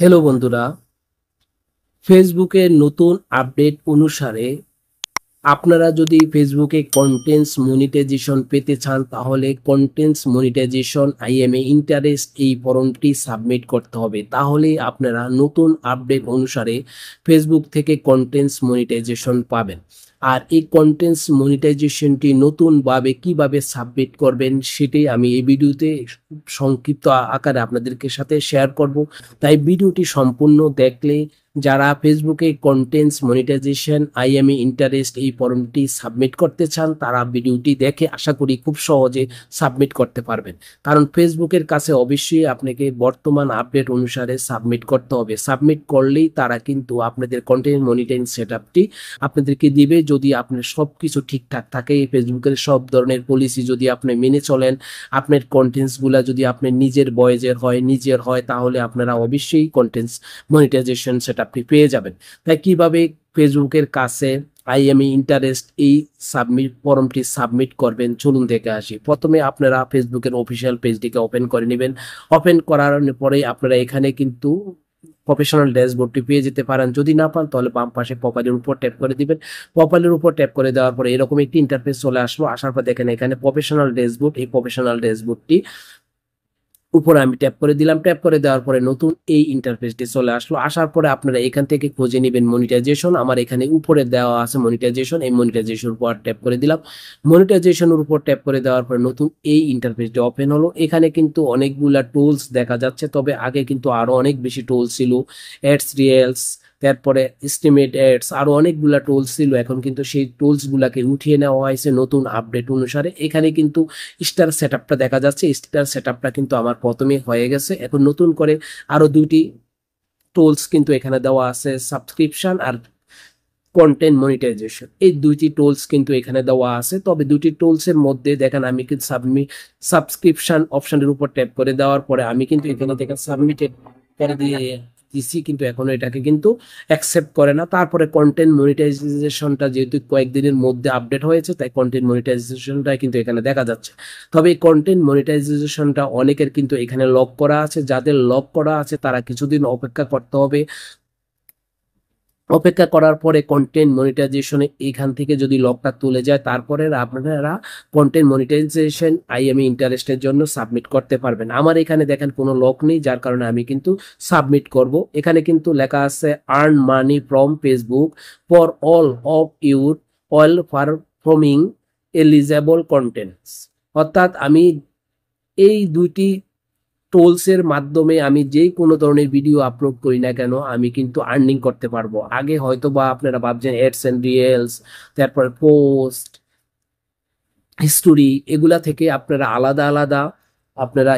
Hello বন্ধুরা, ফেসবুকের নতুন আপডেট অনুসারে আপনারা যদি ফেসবুকে কন্টেন্টস মনিটাইজেশন পেতে চান তাহলে কন্টেন্টস মনিটাইজেশন আইএমএ ইন্টারেস্ট এই ফর্মটি সাবমিট করতে হবে। তাহলে আপনারা নতুন আপডেট অনুসারে ফেসবুক থেকে কন্টেন্টস মনিটাইজেশন পাবেন। আর এই কন্টেন্টস মনিটাইজেশনটি নতুনভাবে কিভাবে সাবমিট করবেন সেটাই আমি এই ভিডিওতে সংক্ষিপ্ত আকারে আপনাদেরকে সাথে শেয়ার করব। তাই ভিডিওটি সম্পূর্ণ দেখলে যারা ফেসবুকে কন্টেন্টস মনিটাইজেশন আইএমএ ইন্টারেস্ট এই ফর্মটি সাবমিট করতে চান তারা ভিডিওটি দেখে আশা করি খুব সহজে সাবমিট করতে পারবেন। কারণ ফেসবুকের কাছে অবশ্যই আপনাকে বর্তমান আপডেট অনুসারে সাবমিট করতে হবে। সাবমিট করলেই তারা কিন্তু আপনাদের কন্টেন্ট মনিটাইজিং সেটআপটি আপনাদেরকে দিবে। যদি আপনার সব কিছু ঠিকঠাক থাকে, ফেসবুকের সব ধরনের পলিসি যদি আপনি মেনে চলেন, আপনার কন্টেন্টসগুলো যদি আপনার নিজের বয়েজের হয় তাহলে আপনারা অবশ্যই কন্টেন্টস মনিটাইজেশন সেটা আপনি পেয়ে যাবেন। তাই কিভাবে ফেসবুকের কাছে আইএমই ইন্টারেস্ট এই ফর্মটি সাবমিট করবেন চলুন দেখে আসি। প্রথমে আপনারা ফেসবুকের অফিসিয়াল পেজটিকে ওপেন করে নেবেন। ওপেন করার পরে আপনারা এখানে কিন্তু প্রফেশনাল ড্যাশবোর্ডটি পেয়ে যেতে পারেন। যদি না পান তাহলে বাম পাশে প্রোফাইলের উপর ট্যাপ করে দিবেন। প্রোফাইলের উপর ট্যাপ করে দেওয়ার পরে এরকম একটি ইন্টারফেস চলে আসলো। আসার পর দেখেন এখানে প্রফেশনাল ড্যাশবোর্ড, এই প্রফেশনাল ড্যাশবোর্ডটি উপরে আমি ট্যাপ করে দিলাম। ট্যাপ করে দেওয়ার পরে নতুন এই ইন্টারফেসটি চলে আসলো। আসার পরে আপনারা এখান থেকে খুঁজে নেবেন মনিটাইজেশন। আমার এখানে উপরে দেওয়া আছে মনিটাইজেশন, এই মনিটাইজেশন উপর ট্যাপ করে দিলাম। মনিটাইজেশনের উপর ট্যাপ করে দেওয়ার পরে নতুন এই ইন্টারফেসটি ওপেন হলো। এখানে কিন্তু অনেকগুলা টুলস দেখা যাচ্ছে, তবে আগে কিন্তু আরো অনেক বেশি টুলস ছিল। অ্যাডস রিয়েলস, তারপরে এস্টিমেট অ্যাডস, আরো অনেকগুলা টুলস ছিল। এখন কিন্তু সেই টুলস গুলাকে উঠিয়ে নেওয়া হয়েছে নতুন আপডেট অনুসারে। এখানে কিন্তু স্টার সেটআপটা দেখা যাচ্ছে। স্টার সেটআপটা কিন্তু আমার প্রথমে হয়ে গেছে। এখন নতুন করে আরো দুইটি টুলস কিন্তু এখানে দেওয়া আছে, সাবস্ক্রিপশন আর কন্টেন্ট মনিটাইজেশন। এই দুইটি টুলস কিন্তু এখানে দেওয়া আছে। তবে দুটি টুলস এর মধ্যে দেখেন আমি কিন্তু সাবস্ক্রিপশন অপশনের উপর ট্যাপ করে দেওয়ার পরে আমি কিন্তু এখানে দেখেন সাবমিটেড করে দিয়ে দিছি, কিন্তু এখনো এটাকে কিন্তু অ্যাকসেপ্ট করে না। তারপরে কন্টেন্ট মনিটাইজেশনটা যেহেতু কয়েকদিনের মধ্যে আপডেট হয়েছে তাই কন্টেন্ট মনিটাইজেশনটা কিন্তু এখানে দেখা যাচ্ছে। তবে এই কন্টেন্ট মনিটাইজেশনটা অনেকের কিন্তু এখানে লক করা আছে। যাদের লক করা আছে তারা কিছুদিন অপেক্ষা করতে হবে। অপেক্ষা করার পরে কন্টেন্ট মনিটাইজেশনে এখান থেকে যদি লকটা তুলে যায় তারপরে আপনারা কন্টেন্ট মনিটাইজেশন আইএমই ইন্টারেস্টের জন্য সাবমিট করতে পারবেন। আমার এখানে দেখেন কোনো লক নেই, যার কারণে আমি কিন্তু সাবমিট করব। এখানে কিন্তু লেখা আছে earn money from Facebook for all of your all performing eligible contents. অর্থাৎ আমি এই দুইটি টুলসের মাধ্যমে আমি যেই কোনো ধরনের ভিডিও আপলোড করি না কেন আমি কিন্তু আর্নিং করতে পারবো। আগে হয়তো বা আপনারা ভাবছেন অ্যাডস এন্ড রিয়েলস, তারপরে পোস্ট, হিস্টোরি, এগুলা থেকে আপনারা আলাদা আলাদা আপনারা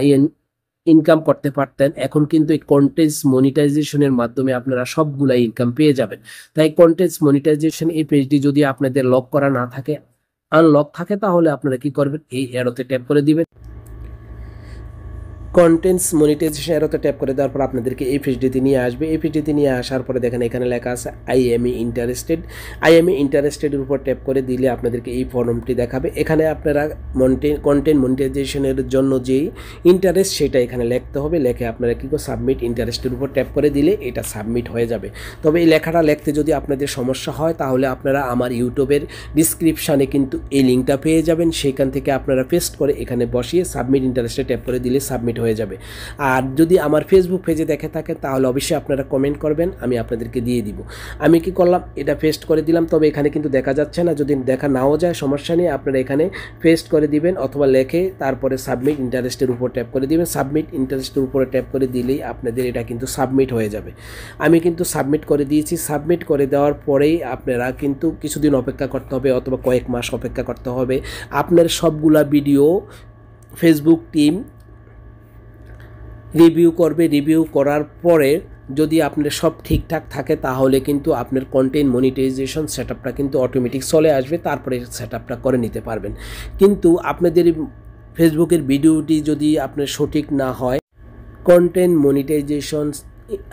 ইনকাম করতে পারতেন। এখন কিন্তু এই কন্টেন্টস মনিটাইজেশনের মাধ্যমে আপনারা সবগুলা ইনকাম পেয়ে যাবেন। তাই কন্টেন্টস মনিটাইজেশন এই পেজটি যদি আপনাদের লক করা না থাকে, আনলক থাকে, তাহলে আপনারা কি করবেন, এই অ্যারোতে ট্যাপ করে দিবেন। কন্টেন্টস মনিটাইজেশন এরোতে ট্যাপ করে দেওয়ার পর আপনাদেরকে এই পেজটিতে নিয়ে আসবে। এই পেজটিতে নিয়ে আসার পরে দেখেন এখানে লেখা আছে আইএমই ইন্টারেস্টেড। আইএমই ইন্টারেস্টেডের উপর ট্যাপ করে দিলে আপনাদেরকে এই ফর্মটি দেখাবে। এখানে আপনারা কন্টেন্ট মনিটাইজেশনের জন্য যেই ইন্টারেস্ট সেটা এখানে লিখতে হবে। লেখে আপনারা কী করে সাবমিট ইন্টারেস্টের উপর ট্যাপ করে দিলে এটা সাবমিট হয়ে যাবে। তবে এই লেখাটা লিখতে যদি আপনাদের সমস্যা হয় তাহলে আপনারা আমার ইউটিউবের ডিসক্রিপশানে কিন্তু এই লিঙ্কটা পেয়ে যাবেন। সেখান থেকে আপনারা পেস্ট করে এখানে বসিয়ে সাবমিট ইন্টারেস্টে ট্যাপ করে দিলে সাবমিট হয়ে যাবে। আর যদি আমার ফেসবুক পেজে দেখে থাকেন তাহলে অবশ্যই আপনারা কমেন্ট করবেন, আমি আপনাদেরকে দিয়ে দিব। আমি কি করলাম, এটা পেস্ট করে দিলাম। তবে এখানে কিন্তু দেখা যাচ্ছে না, যদি দেখা নাও যায় সমস্যা নেই, আপনারা এখানে পেস্ট করে দিবেন অথবা লেখে তারপরে সাবমিট ইন্টারেস্টের উপর ট্যাপ করে দিবেন। সাবমিট ইন্টারেস্টের উপরে ট্যাপ করে দিলেই আপনাদের এটা কিন্তু সাবমিট হয়ে যাবে। আমি কিন্তু সাবমিট করে দিয়েছি। সাবমিট করে দেওয়ার পরেই আপনারা কিন্তু কিছুদিন অপেক্ষা করতে হবে অথবা কয়েক মাস অপেক্ষা করতে হবে। আপনার সবগুলা ভিডিও ফেসবুক টিম রিভিউ করবে। রিভিউ করার পরে যদি আপনার সব ঠিকঠাক থাকে তাহলে কিন্তু আপনার কন্টেন্ট মনিটাইজেশন সেটআপটা কিন্তু অটোমেটিক চলে আসবে। তারপরে সেটআপটা করে নিতে পারবেন। কিন্তু আপনাদের ফেসবুকের ভিডিওটি যদি আপনার সঠিক না হয়, content monetization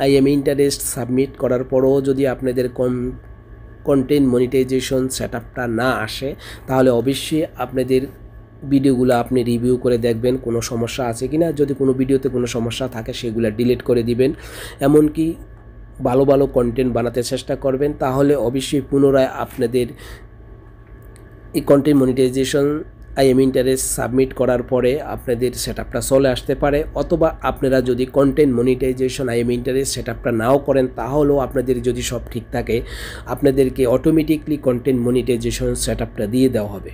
I'm interest submit করার পরও যদি আপনাদের কন্টেন্ট মনিটাইজেশন সেটআপটা না আসে তাহলে অবশ্যই আপনাদের ভিডিওগুলো আপনি রিভিউ করে দেখবেন কোনো সমস্যা আছে কি না। যদি কোনো ভিডিওতে কোনো সমস্যা থাকে সেগুলো ডিলিট করে দিবেন। এমনকি ভালো ভালো কন্টেন্ট বানাতে চেষ্টা করবেন, তাহলে অবশ্যই পুনরায় আপনাদের এই content monetization I'm interest submit করার পরে আপনাদের সেটআপটা চলে আসতে পারে। অথবা আপনারা যদি কন্টেন্ট মনিটাইজেশন আইএম ইন্টারেস্ট সেটআপটা নাও করেন, তাহলেও আপনাদের যদি সব ঠিক থাকে আপনাদেরকে অটোমেটিকলি কন্টেন্ট মনিটাইজেশন সেটআপটা দিয়ে দেওয়া হবে।